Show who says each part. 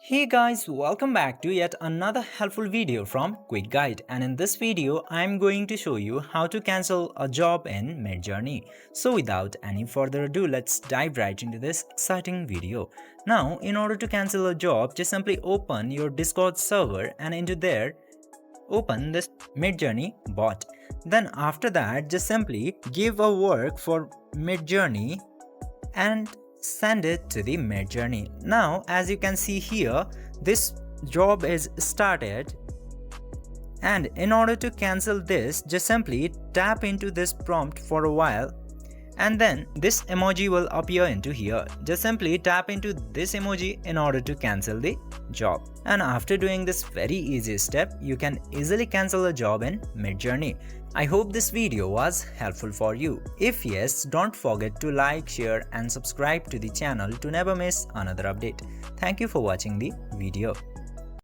Speaker 1: Hey guys, welcome back to yet another helpful video from Quick Guide, and in this video I'm going to show you how to cancel a job in Midjourney. So without any further ado, let's dive right into this exciting video. Now in order to cancel a job, just simply open your Discord server and into there open this Midjourney bot. Then after that, just simply give a work for Midjourney and send it to the Midjourney. Now as you can see here, this job is started, and in order to cancel this, just simply tap into this prompt for a while and then this emoji will appear into here. Just simply tap into this emoji in order to cancel the job. And after doing this very easy step, you can easily cancel a job in Midjourney. I hope this video was helpful for you. If yes, don't forget to like, share and subscribe to the channel to never miss another update. Thank you for watching the video.